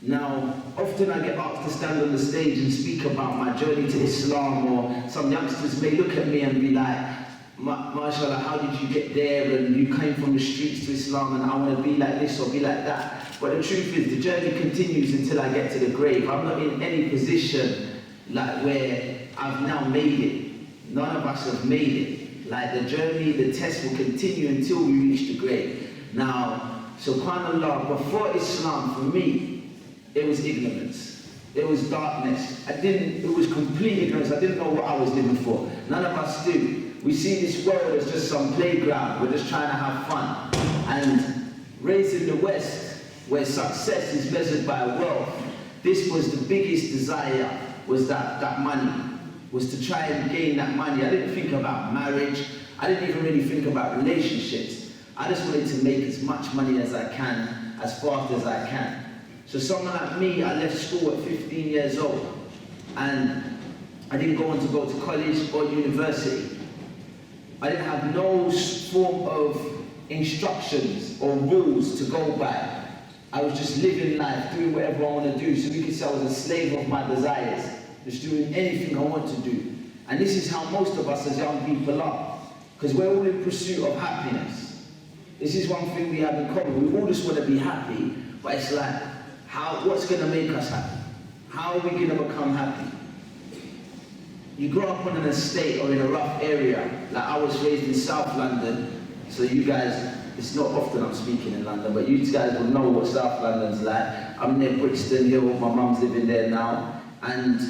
Now, often I get asked to stand on the stage and speak about my journey to Islam, or some youngsters may look at me and be like, MashaAllah, how did you get there? And you came from the streets to Islam and I want to be like this or be like that. But the truth is, the journey continues until I get to the grave. I'm not in any position like where I've now made it. None of us have made it. Like the journey, the test will continue until we reach the grave. Now, subhanAllah, before Islam, for me, it was ignorance. It was darkness. It was complete ignorance. I didn't know what I was living for. None of us do. We see this world as just some playground. We're just trying to have fun. And raised in the West, where success is measured by wealth, this was the biggest desire, was that money, was to try and gain that money. I didn't think about marriage. I didn't even really think about relationships. I just wanted to make as much money as I can, as fast as I can. So someone like me, I left school at 15 years old, and I didn't go on to go to college or university. I didn't have no form of instructions or rules to go by. I was just living life, doing whatever I want to do. So you could say I was a slave of my desires, just doing anything I want to do. And this is how most of us as young people are, because we're all in pursuit of happiness. This is one thing we have in common. We all just want to be happy, but it's like, what's going to make us happy? How are we going to become happy? You grow up on an estate or in a rough area. Like I was raised in South London, so you guys, it's not often I'm speaking in London, but you guys will know what South London's like. I'm near Brixton Hill, my mum's living there now, and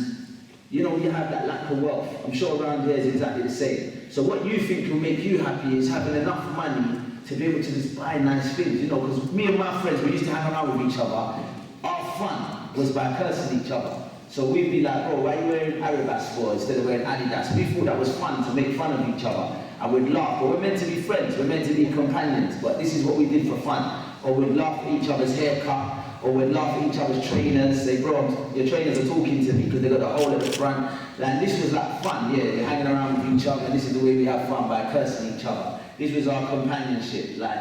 you know, you have that lack of wealth. I'm sure around here is exactly the same. So what you think will make you happy is having enough money to be able to just buy nice things, you know, because me and my friends, we used to hang around with each other. Our fun was by cursing each other. So we'd be like, oh, why are you wearing Arabas for instead of wearing Adidas? We thought that was fun, to make fun of each other. And we'd laugh. But we're meant to be friends, we're meant to be companions. But this is what we did for fun. Or we'd laugh at each other's haircut, or we'd laugh at each other's trainers. Say, bro, your trainers are talking to me because they got a hole at the front. And this was like fun, yeah, we're hanging around with each other, and this is the way we have fun, by cursing each other. This was our companionship, like.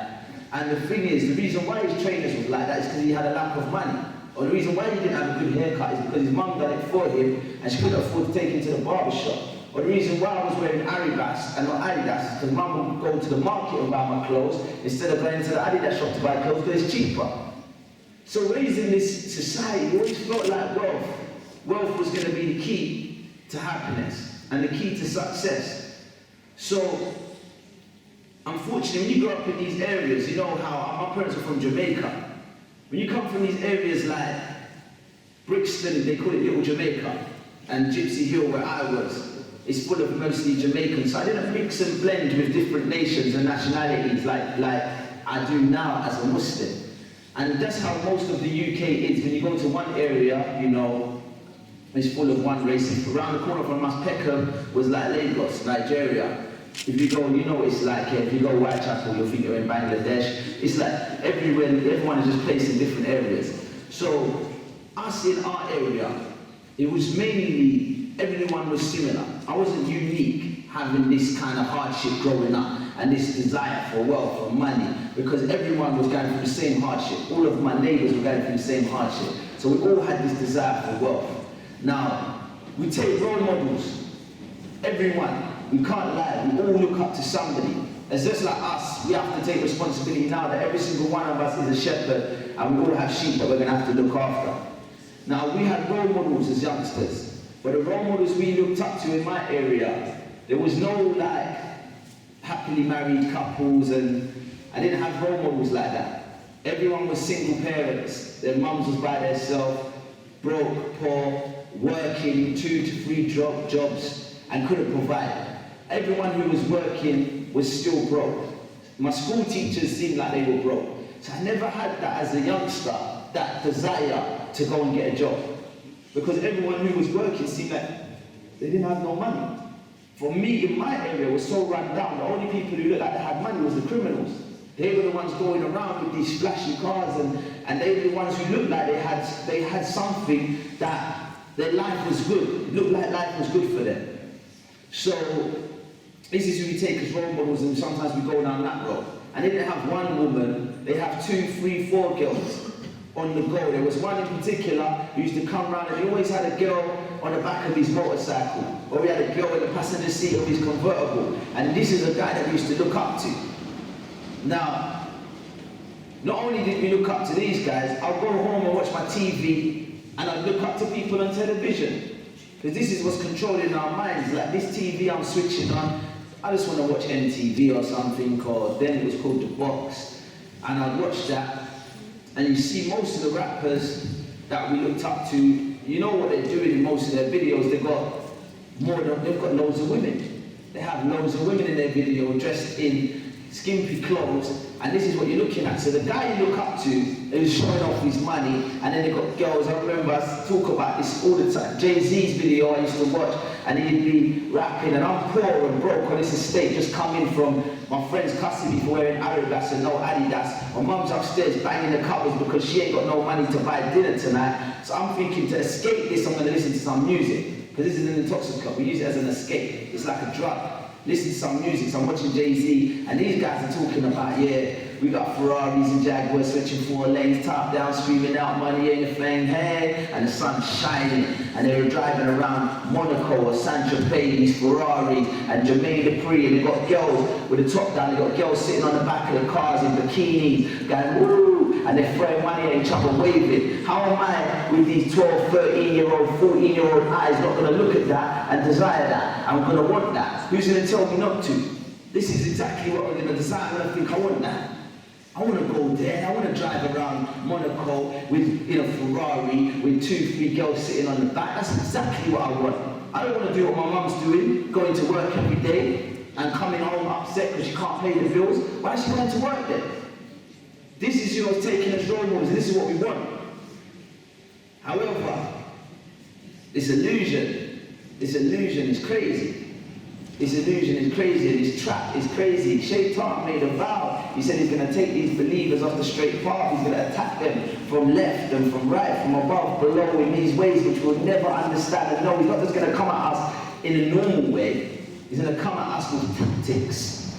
And the thing is, the reason why his trainers was like that is because he had a lack of money. Or the reason why he didn't have a good haircut is because his mum done it for him and she couldn't afford to take him to the barber shop. Or the reason why I was wearing Arabas and not Adidas is because mum would go to the market and buy my clothes instead of going to the Adidas shop to buy clothes because it's cheaper. So raised in this society, we always felt like wealth was going to be the key to happiness and the key to success. So, unfortunately, when you grow up in these areas, you know how my parents are from Jamaica. When you come from these areas like Brixton, they call it Little Jamaica, and Gypsy Hill, where I was, is full of mostly Jamaicans. So I didn't mix and blend with different nations and nationalities like I do now as a Muslim. And that's how most of the UK is. When you go to one area, you know, it's full of one race. Around the corner from us, Peckham was like Lagos, Nigeria. If you go, you know, it's like, if you go Whitechapel, you'll think you're in Bangladesh. It's like everywhere, everyone is just placed in different areas. So, us in our area, it was mainly, everyone was similar. I wasn't unique having this kind of hardship growing up and this desire for wealth, for money, because everyone was going through the same hardship. All of my neighbors were going through the same hardship. So we all had this desire for wealth. Now, we take role models, everyone. We can't lie, we all look up to somebody. It's just like us, we have to take responsibility now that every single one of us is a shepherd and we all have sheep that we're going to have to look after. Now, we had role models as youngsters, but the role models we looked up to in my area, there was no like happily married couples, and I didn't have role models like that. Everyone was single parents, their mums was by themselves, broke, poor, working 2 to 3 jobs and couldn't provide. Everyone who was working was still broke. My school teachers seemed like they were broke. So I never had that as a youngster, that desire to go and get a job. Because everyone who was working seemed like they didn't have no money. For me, in my area, it was so run down. The only people who looked like they had money was the criminals. They were the ones going around with these flashy cars, and they were the ones who looked like they had something that their life was good. It looked like life was good for them. So, this is who we take as role models, and sometimes we go down that road. And they didn't have one woman, they have 2, 3, 4 girls. on the go. There was one in particular who used to come round and he always had a girl on the back of his motorcycle, or he had a girl in the passenger seat of his convertible. And this is a guy that we used to look up to. Now, not only did we look up to these guys, I'll go home and watch my TV and I'd look up to people on television. Because this is what's controlling our minds. Like this TV I'm switching on, I just want to watch MTV or something, or then it was called The Box. And I'd watch that, and you see most of the rappers that we looked up to, you know what they're doing in most of their videos. They've got loads of women. They have loads of women in their video dressed in skimpy clothes, and this is what you're looking at. So the guy you look up to is showing off his money, and then they've got girls. I remember I talk about this all the time. Jay-Z's video I used to watch, and he'd be rapping, and I'm poor and broke on this estate, just coming from my friend's custody for wearing Adidas and no Adidas. My mum's upstairs banging the covers because she ain't got no money to buy dinner tonight. So I'm thinking, to escape this, I'm going to listen to some music, because this is an intoxicant. We use it as an escape. It's like a drug. Listen to some music. So I'm watching Jay-Z, and these guys are talking about, yeah, we got Ferraris and Jaguars switching 4 lanes, top down, screaming out money in the flame, hey, and the sun's shining, and they were driving around Monaco or Saint-Tropez, Ferrari, and Jermaine Dupri, and they got girls with the top down, they got girls sitting on the back of the cars in bikinis, going woo, and they're throwing money at each other, waving. How am I, with these 12, 13-year-old, 14-year-old eyes, not going to look at that and desire that? I'm going to want that. Who's going to tell me not to? This is exactly what we're going to desire. I'm going to think, I want that. I want to go there. I want to drive around Monaco with, in a Ferrari with 2, 3 girls sitting on the back. That's exactly what I want. I don't want to do what my mum's doing, going to work every day and coming home upset because she can't pay the bills. Why is she going to work then? This is, you know, taking us role models, and this is what we want. However, this illusion is crazy. This illusion is crazy, and this trap is crazy. Shaitan made a vow. He said he's going to take these believers off the straight path. He's going to attack them from left and from right, from above, below, in these ways which we'll never understand and know. He's not just going to come at us in a normal way. He's going to come at us with tactics.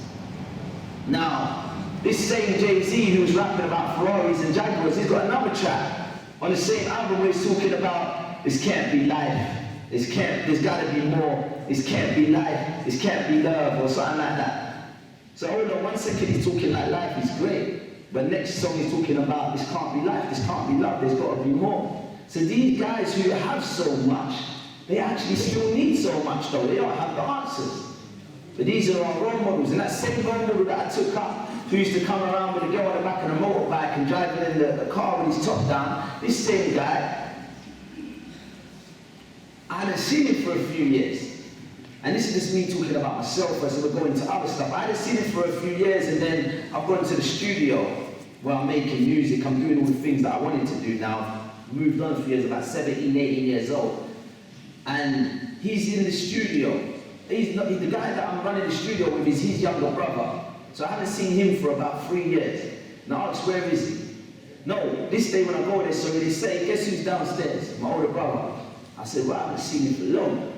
Now, this same Jay-Z who's rapping about Ferraris and Jaguars, he's got another track on the same album where he's talking about this can't be life. There's got to be more. This can't be life. This can't be love, or something like that. So hold on, 1 second he's talking like life is great, but next song he's talking about this can't be life, this can't be love, there's got to be more. So these guys who have so much, they actually still need so much though. They don't have the answers. But these are our role models, and that same role model that I took up, who used to come around with a girl on the back of a motorbike and driving in the car with his top down, this same guy, I hadn't seen him for a few years. And this is just me talking about myself as we're going to other stuff. I hadn't seen him for a few years, and then I've gone to the studio where I'm making music. I'm doing all the things that I wanted to do now. Moved on a few years, about 17, 18 years old. And he's in the studio. The guy that I'm running the studio with is his younger brother. So I haven't seen him for about 3 years. Now I ask, where is he? No, this day when I go there, so they say, guess who's downstairs? My older brother. I said, well, I haven't seen him for long.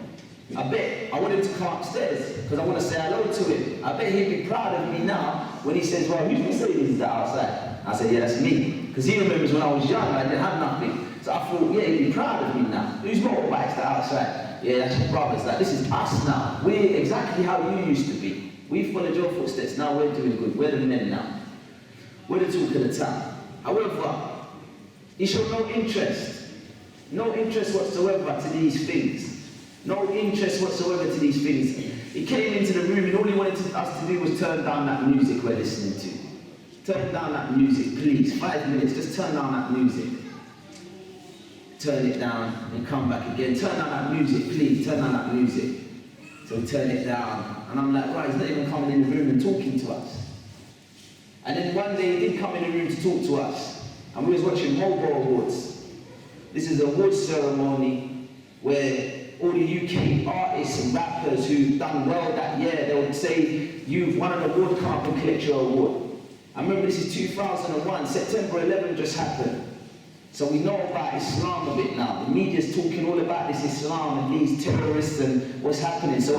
I bet I want him to come upstairs because I want to say hello to him. I bet he'd be proud of me now when he says, well, who's going to say this is that outside? I said, yeah, that's me. Because he remembers when I was young, I didn't have nothing. So I thought, yeah, he'd be proud of me now. Whose motorbikes that outside? Yeah, that's your brother's. Like, this is us now. We're exactly how you used to be. We followed your footsteps. Now we're doing good. We're the men now. We're the talk of the town. However, he showed no interest. No interest whatsoever to these things. No interest whatsoever to these things. He came into the room and all he wanted us to do was turn down that music we're listening to. Turn down that music, please. 5 minutes, just turn down that music. Turn it down and come back again. Turn down that music, please. Turn down that music. So we turn it down. And I'm like, right, he's not even coming in the room and talking to us. And then one day he did come in the room to talk to us. And we was watching Mobile Awards. This is an awards ceremony where all the UK artists and rappers who've done well that year, they would say, you've won an award, come up and collect your award. I remember this is 2001, September 11 just happened. So we know about Islam a bit now. The media's talking all about this Islam and these terrorists and what's happening. So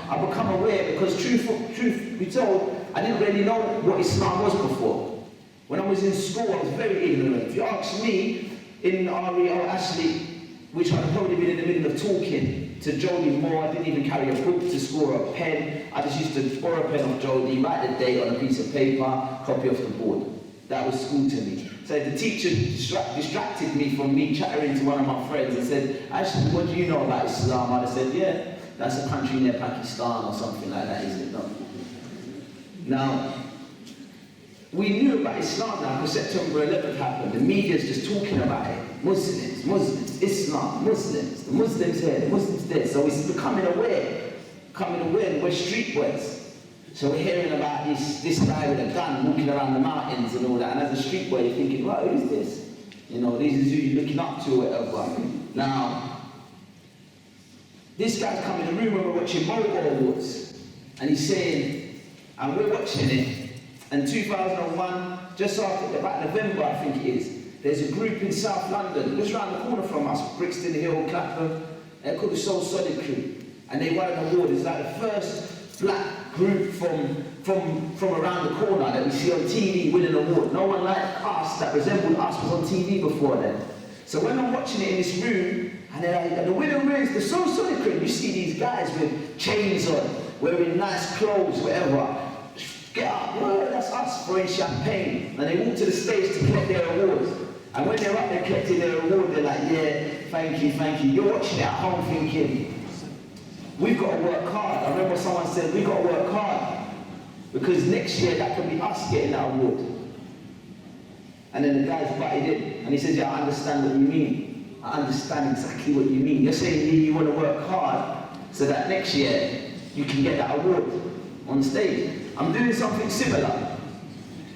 I've become aware because truth be told, I didn't really know what Islam was before. When I was in school, I was very ignorant. If you ask me, in REO Ashley, which I'd probably been in the middle of talking to Jodie Moore, I didn't even carry a book to school or a pen. I just used to borrow a pen off Jodie, write the date on a piece of paper, copy off the board. That was school to me. So if the teacher distracted me from me chattering to one of my friends and said, actually, what do you know about Islam? I'd have said, yeah, that's a country near Pakistan or something like that, isn't it? No. Now, we knew about Islam now because September 11th happened. The media's just talking about it. Muslims, Islam, Muslims, the Muslims here, the Muslims there. So we're becoming aware, and we're streetboys. So we're hearing about this guy with a gun walking around the mountains and all that. And as a streetboy, you're thinking, right, who's this? You know, this is who you're looking up to or whatever. Now, this guy's come in the room when we're watching Mogul Awards. And he's saying, and we're watching it. And 2001, just after, about November I think it is, there's a group in South London, just around the corner from us, Brixton Hill, Clapham, they're called the Soul Solid Crew. And they won an award. It's like the first black group from around the corner that we see on TV win an award. No one like us that resembled us was on TV before then. So when I'm watching it in this room, and they're like, and the winner is the Soul Solid Crew, you see these guys with chains on, wearing nice clothes, whatever. Get up, well, that's us pouring champagne. And they walk to the stage to collect their awards. And when they're up there collecting their award, they're like, yeah, thank you. You're watching it at home thinking, we've got to work hard. I remember someone said, we've got to work hard. Because next year, that could be us getting that award. And then the guy's butted in. And he says, yeah, I understand what you mean. I understand exactly what you mean. You're saying you want to work hard so that next year, you can get that award on stage. I'm doing something similar.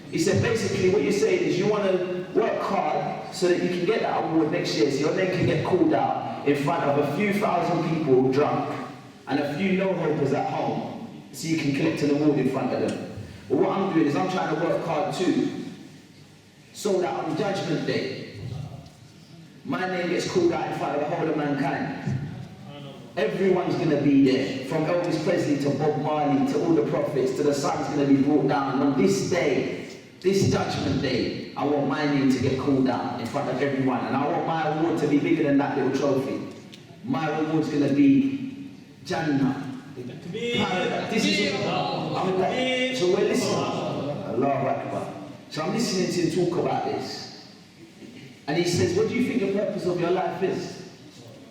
He said, basically what you're saying is you want to work hard so that you can get that award next year, so your name can get called out in front of a few thousand people drunk and a few no-hopers at home, so you can collect an award in front of them. But what I'm doing is I'm trying to work hard too, so that on Judgment Day, my name gets called out in front of the whole of mankind. Everyone's going to be there, from Elvis Presley to Bob Marley to all the prophets, to the sun's going to be brought down. And on this day, this Judgment Day, I want my name to get called out in front of everyone. And I want my award to be bigger than that little trophy. My reward's going to be Jannah. This is it. So we're listening. Allahu Akbar. So I'm listening to him talk about this. And he says, what do you think the purpose of your life is?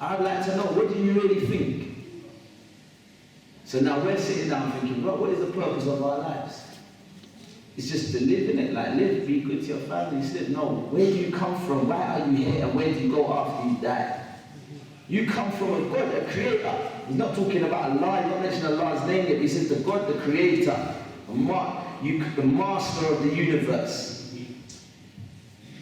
I'd like to know, what do you really think? So now we're sitting down thinking, well, what is the purpose of our lives? It's just to live in it, like live, be good to your family, live. No, where do you come from? Why are you here? And where do you go after you die? You come from a God, a creator. He's not talking about Allah, he's not mentioning Allah's name yet. He says the God, the creator, the master of the universe.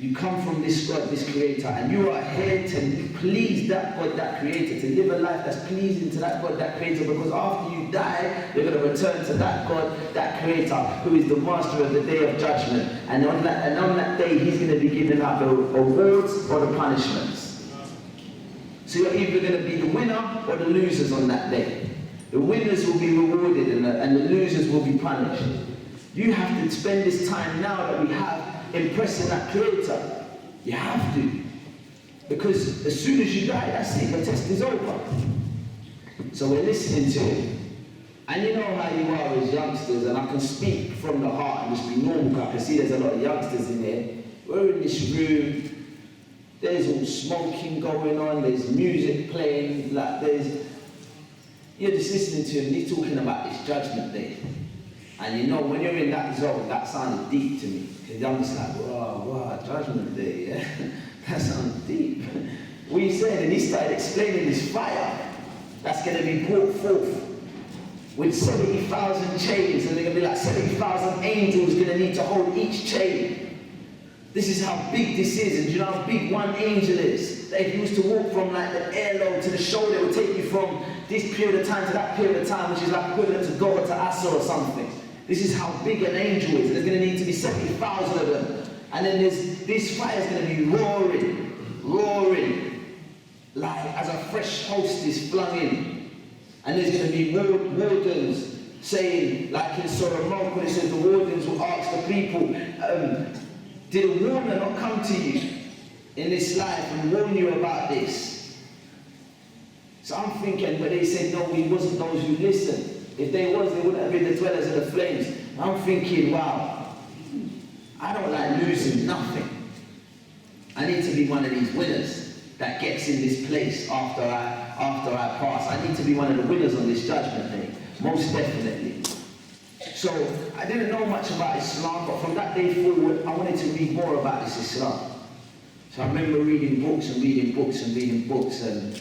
You come from this God, this creator, and you are here to please that God, that creator, to live a life that's pleasing to that God, that creator, because after you die, you're going to return to that God, that creator, who is the master of the day of judgment. And on that day, he's going to be giving out the awards or the punishments. So you're either going to be the winner or the losers on that day. The winners will be rewarded and the losers will be punished. You have to spend this time now that we have impressing that creator. You have to. Because as soon as you die, that's it, your test is over. So we're listening to it. And you know how you are as youngsters, and I can speak from the heart and just be normal. I can see there's a lot of youngsters in there. We're in this room, there's all smoking going on, there's music playing, like you're just listening to him, he's talking about this Judgment Day. And you know, when you're in that zone, that sounded deep to me. Because I'm just like, wow, Judgment Day, yeah? That sounds deep. What he said, and he started explaining this fire that's going to be brought forth with 70,000 chains, and they're going to be like 70,000 angels going to need to hold each chain. This is how big this is, and do you know how big one angel is? That if you was to walk from like the airload to the shoulder, it would take you from this period of time to that period of time, which is like equivalent to Goa to Asa or something. This is how big an angel is. There's going to need to be 70,000 of them. And then this fire is going to be roaring, like as a fresh host is flung in. And there's going to be wardens saying, like in Surah Mulk, when it says the wardens will ask the people, Did a warner not come to you in this life and warn you about this? So I'm thinking, but they said, no, we wasn't those who listened. If they was, they wouldn't have been the dwellers of the flames. I'm thinking, wow, I don't like losing nothing. I need to be one of these winners that gets in this place after I pass. I need to be one of the winners on this judgment day, most definitely. So I didn't know much about Islam, but from that day forward, I wanted to read more about this Islam. So I remember reading books and reading books and reading books, and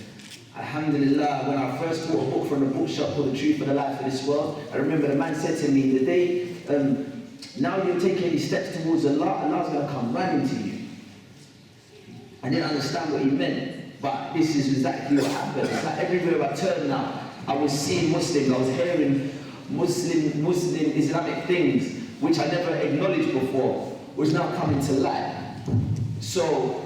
alhamdulillah, when I first bought a book from the bookshop called The Truth and the Life of This World, I remember the man said to me, the day, now you're taking these steps towards Allah, Allah's going to come running to you. I didn't understand what he meant, but this is exactly what happened. It's like everywhere I turned now, I was seeing Muslims, I was hearing Muslim Islamic things, which I never acknowledged before, was now coming to light. So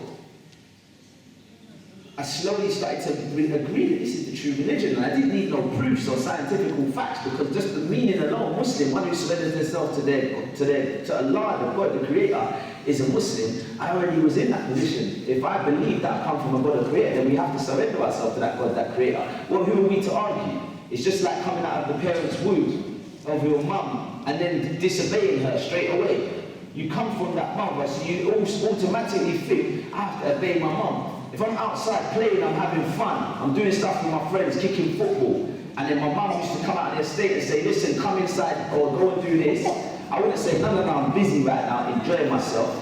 I slowly started to agree that this is the true religion, and I didn't need no proofs or scientific facts, because just the meaning alone, Muslim, one who surrenders themselves to Allah, the God, the Creator, is a Muslim. I already was in that position. If I believe that I come from a God, the Creator, then we have to surrender ourselves to that God, that Creator. Well, who are we to argue? It's just like coming out of the parents' womb of your mum and then disobeying her straight away. You come from that mother, so you automatically think, I have to obey my mum. If I'm outside playing, I'm having fun, I'm doing stuff with my friends, kicking football, and then my mum used to come out of their state and say, listen, come inside or go and do this, I wouldn't say, no, I'm busy right now, enjoying myself.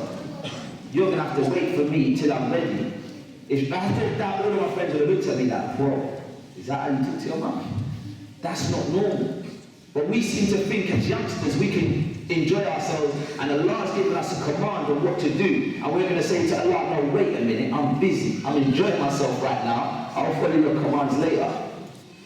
You're going to have to wait for me till I'm ready. If I did that, all of my friends would have looked at me like, bro, is that how you talk to your mum? That's not normal. But we seem to think as youngsters we can enjoy ourselves, and Allah has given us a command on what to do, and we're going to say to Allah, no, wait a minute, I'm busy, I'm enjoying myself right now, I'll follow your commands later.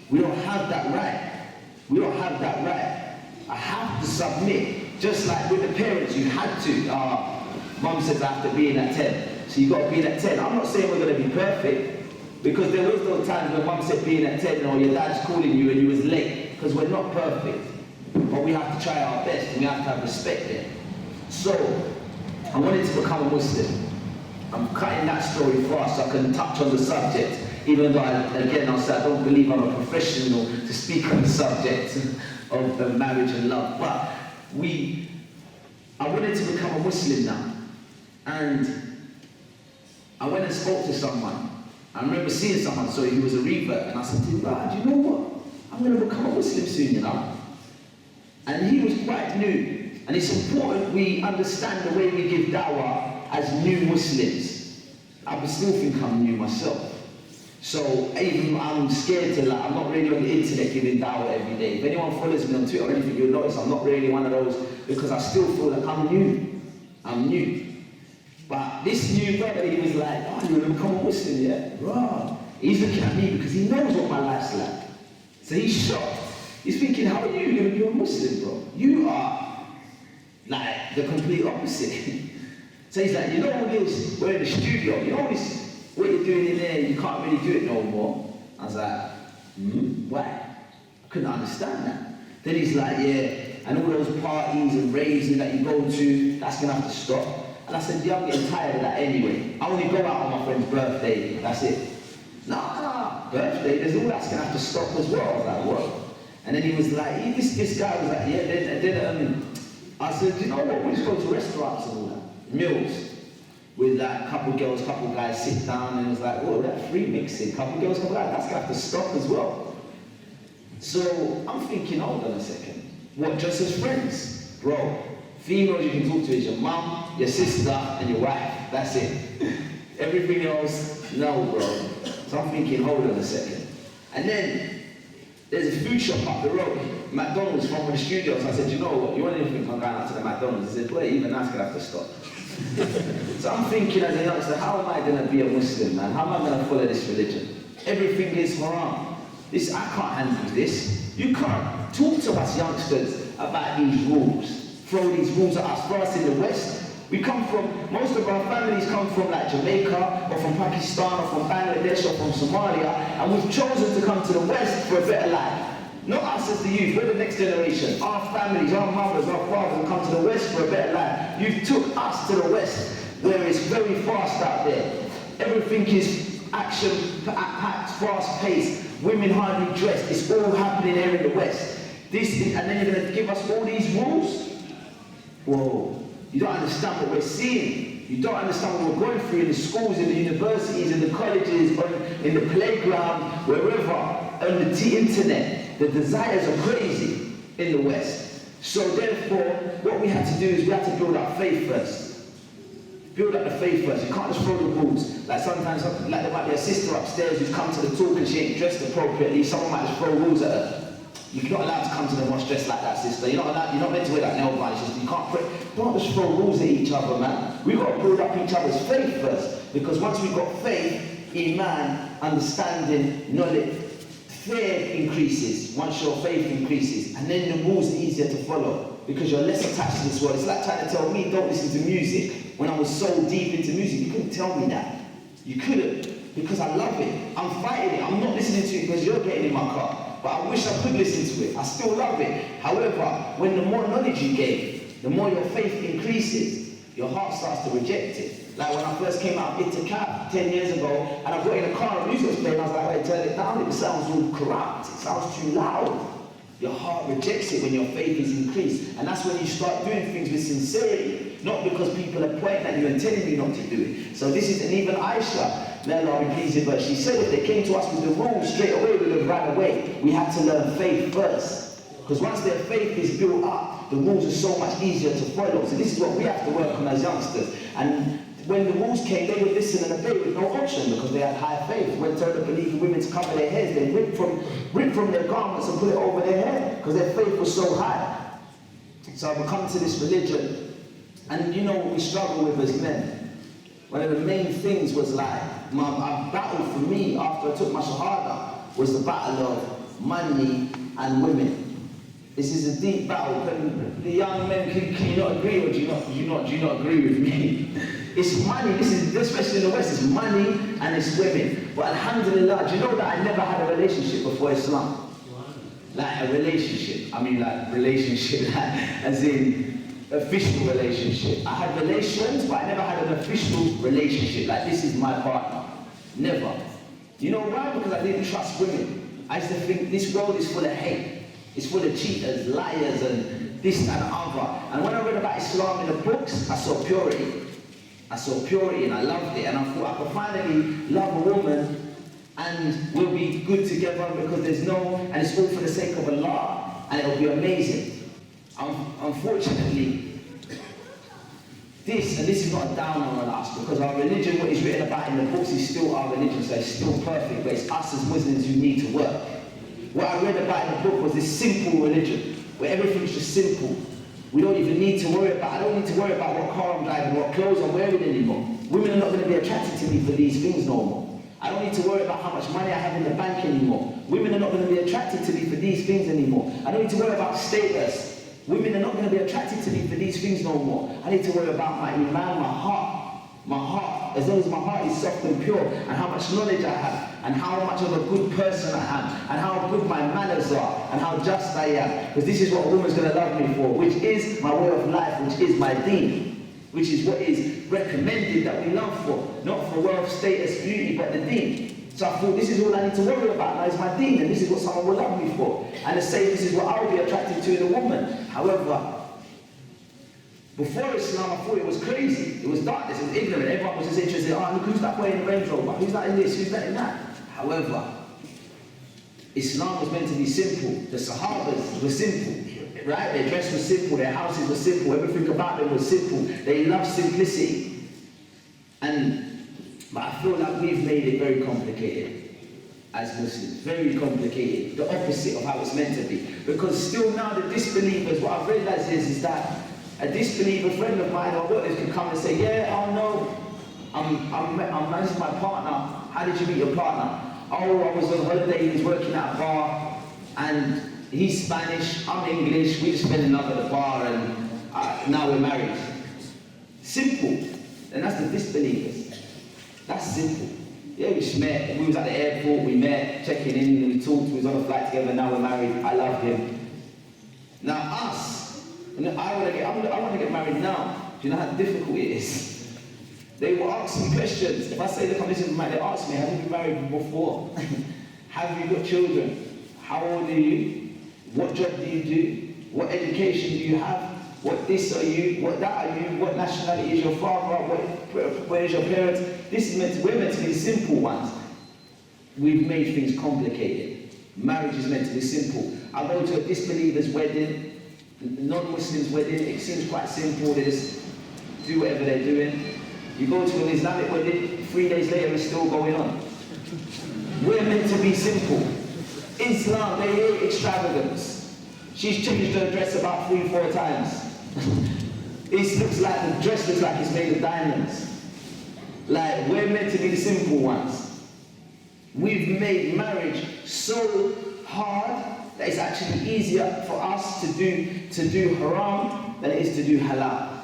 We don't have that right. We don't have that right. I have to submit, just like with the parents, you had to. Mum says I have to be in at 10, so you've got to be in at 10. I'm not saying we're going to be perfect, because there was those times when Mum said be in at 10, or your dad's calling you and you was late, because we're not perfect. But we have to try our best, and we have to have respect there. So, I wanted to become a Muslim. I'm cutting that story fast so I can touch on the subject, even though, I'll say I don't believe I'm a professional to speak on the subject of marriage and love. But I wanted to become a Muslim now. And I went and spoke to someone. I remember seeing someone, so he was a revert, and I said to him, do you know what? I'm going to become a Muslim soon, you know. And he was quite new. And it's important we understand the way we give da'wah as new Muslims. I still think I'm new myself. So even I'm scared to, I'm not really on the internet giving da'wah every day. If anyone follows me on Twitter or anything, you'll notice I'm not really one of those, because I still feel like I'm new. I'm new. But this new brother, he was like, you're going to become a Muslim, yeah? Right. He's looking at me because he knows what my life's like. So he's shocked. He's thinking, how are you? You're a Muslim, bro. You are like the complete opposite. So he's like, you know all this, we're in the studio, you know all this, what you're doing in there, you can't really do it no more. I was like, why? I couldn't understand that. Then he's like, yeah, and all those parties and raves that you go to, that's going to have to stop. And I said, yeah, I'm getting tired of that anyway. I only go out on my friend's birthday, that's it. Nah, birthday, there's all that's going to have to stop as well. I was like, what? And then he was like, this guy was like, yeah, then I said, you know what, we just go to restaurants and all that, meals, with like a couple girls, couple guys sit down, and it was like, whoa, that free mixing, couple girls, couple guys, that's going to have to stop as well. So I'm thinking, hold on a second, what, just as friends? Bro, females you can talk to is your mum, your sister, and your wife, that's it. Everything else, no, bro. So I'm thinking, hold on a second. And then, there's a food shop up the road, McDonald's, from the studios. I said, you know what, you want anything from going out to the McDonald's? He said, well, even that's going to have to stop. So I'm thinking as a youngster, how am I going to be a Muslim, man? How am I going to follow this religion? Everything is haram. I can't handle this. You can't talk to us youngsters about these rules. Throw these rules at us. For us in the West, most of our families come from like Jamaica, or from Pakistan, or from Bangladesh, or from Somalia, and we've chosen to come to the West for a better life. Not us as the youth, we're the next generation. Our families, our mothers, our fathers will come to the West for a better life. You took us to the West, where it's very fast out there. Everything is action-packed, fast-paced. Women hardly dressed. It's all happening here in the West. And then you're going to give us all these rules? Whoa, you don't understand what we're seeing. You don't understand what we're going through in the schools, in the universities, in the colleges, in the playground, wherever, on the internet. The desires are crazy in the West. So therefore, what we have to do is we have to build our faith first. Build up the faith first. You can't just throw the rules. Like sometimes, like there might be a sister upstairs who's come to the talk and she ain't dressed appropriately. Someone might just throw rules at her. You're not allowed to come to the mosque dressed like that, sister. You're not meant to wear that nail varnish. You can't pray. Don't just throw rules at each other, man. We've got to build up each other's faith first. Because once we've got faith, iman, understanding, knowledge, fear increases once your faith increases. And then the rules are easier to follow. Because you're less attached to this world. It's like trying to tell me don't listen to music when I was so deep into music. You couldn't tell me that. You couldn't. Because I love it. I'm fighting it. I'm not listening to it because you're getting in my car. But I wish I could listen to it. I still love it. However, when the more knowledge you gain, the more your faith increases, your heart starts to reject it. Like when I first came out of Itikaf 10 years ago, and I got in a car and music was playing, I was like, wait, turn it down. It sounds all corrupt. It sounds too loud. Your heart rejects it when your faith is increased. And that's when you start doing things with sincerity. Not because people are pointing at you and telling you not to do it. So this is, and even Aisha, may Allah be pleased with her, she said if they came to us with the rules straight away, we would have ran away. We had to learn faith first. Because once their faith is built up, the rules are so much easier to follow. So this is what we have to work on as youngsters. And when the rules came, they would listen and obey with no option because they had high faith. When told to believe women to cover their heads, they ripped from their garments and put it over their head because their faith was so high. So we come to this religion, and you know what we struggle with as men. One of the main things was like, my battle for me after I took my Shahada was the battle of money and women. This is a deep battle. The young men, can you not agree, or do you not agree with me? It's money. This is, especially in the West, it's money and it's women. But alhamdulillah, do you know that I never had a relationship before Islam? Like a relationship. I mean like relationship, as in official relationship. I had relations, but I never had an official relationship. Like this is my partner. Never. You know why? Because I didn't trust women. I used to think this world is full of hate. It's full of cheaters, liars, and this and the other. And when I read about Islam in the books, I saw purity. I saw purity and I loved it. And I thought I could finally love a woman and we'll be good together because and it's all for the sake of Allah. And it'll be amazing. Unfortunately, this is not a downer on us because our religion, what is written about in the books, is still our religion, so it's still perfect. But it's us as Muslims who need to work. What I read about in the book was this simple religion, where everything's just simple. We don't even need to worry about, I don't need to worry about what car I'm driving, what clothes I'm wearing anymore. Women are not going to be attracted to me for these things no more. I don't need to worry about how much money I have in the bank anymore. Women are not going to be attracted to me for these things anymore. I don't need to worry about status. Women are not going to be attracted to me for these things no more. I need to worry about my iman, my heart. My heart, as long as my heart is soft and pure, and how much knowledge I have, and how much of a good person I am, and how good my manners are, and how just I am. Because this is what a woman's going to love me for, which is my way of life, which is my deen, which is what is recommended that we love for, not for wealth, status, beauty, but the deen. So I thought this is all I need to worry about now is my deen, and this is what someone will love me for. And the same, this is what I will be attracted to in a woman. However, before Islam, I thought it was crazy. It was darkness, it was ignorant. Everyone was just interested, oh, look, who's that wearing the Range Rover? Who's that in this? Who's that in that? However, Islam was meant to be simple. The Sahabas were simple, right? Their dress was simple, their houses were simple, everything about them was simple. They loved simplicity. But I feel like we've made it very complicated as Muslims. Very complicated. The opposite of how it's meant to be. Because still now the disbelievers, what I've realized is that a disbeliever friend of mine or whatever could come and say, yeah, oh no, this is my partner. How did you meet your partner? Oh, I was on holiday, he was working at a bar, and he's Spanish, I'm English, we just spent the night at the bar, and now we're married. Simple. And that's the disbelievers. That's simple. Yeah, we just met. We was at the airport, we met, checking in, we talked, we was on a flight together, now we're married. I love him. Now us, I want to get married now. Do you know how difficult it is? They will ask me questions. If I say, look, I'm listening to my, they ask me, have you been married before? Have you got children? How old are you? What job do you do? What education do you have? What this are you? What that are you? What nationality is your father? Where is your parents? We're meant to be the simple ones. We've made things complicated. Marriage is meant to be simple. I go to a disbeliever's wedding, a non-Muslim's wedding, it seems quite simple, they just do whatever they're doing. You go to an Islamic wedding, 3 days later it's still going on. We're meant to be simple. Islam, they hate extravagance. She's changed her dress about 3-4 times. The dress looks like it's made of diamonds. Like, we're meant to be the simple ones. We've made marriage so hard that it's actually easier for us to do haram than it is to do halal.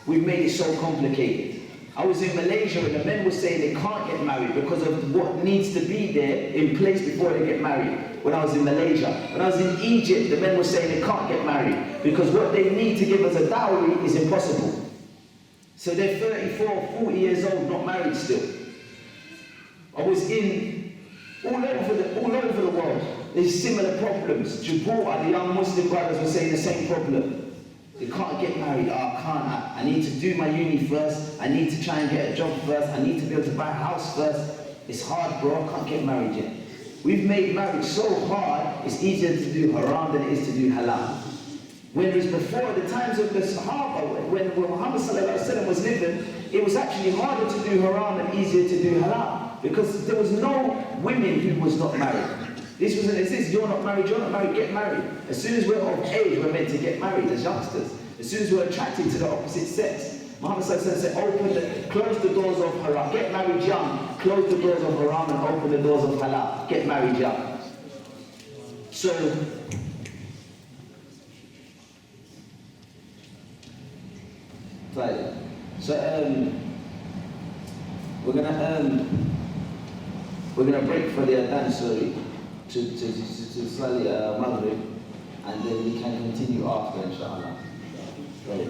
We've made it so complicated. I was in Malaysia and the men were saying they can't get married because of what needs to be there in place before they get married. When I was in Malaysia. When I was in Egypt, the men were saying they can't get married because what they need to give as a dowry is impossible. So they're 34, 40 years old, not married still. I was in all over the world. There's similar problems. Gibraltar, the young Muslim brothers were saying the same problem. They can't get married. I need to do my uni first. I need to try and get a job first. I need to be able to buy a house first. It's hard, bro. I can't get married yet. We've made marriage so hard, it's easier to do haram than it is to do halal. Whereas before, the times of the Sahaba, when Muhammad was living, it was actually harder to do haram and easier to do halal. Because there was no women who was not married. This wasn't exist. You're not married, get married. As soon as we're of age, we're meant to get married as youngsters. As soon as we're attracted to the opposite sex. Muhammad said, close the doors of haram. Get married young. Close the doors of haram and open the doors of halal. Get married young. So, we're gonna break for the adhan, sorry, to slightly Maghrib, and then we can continue after, inshallah. Right.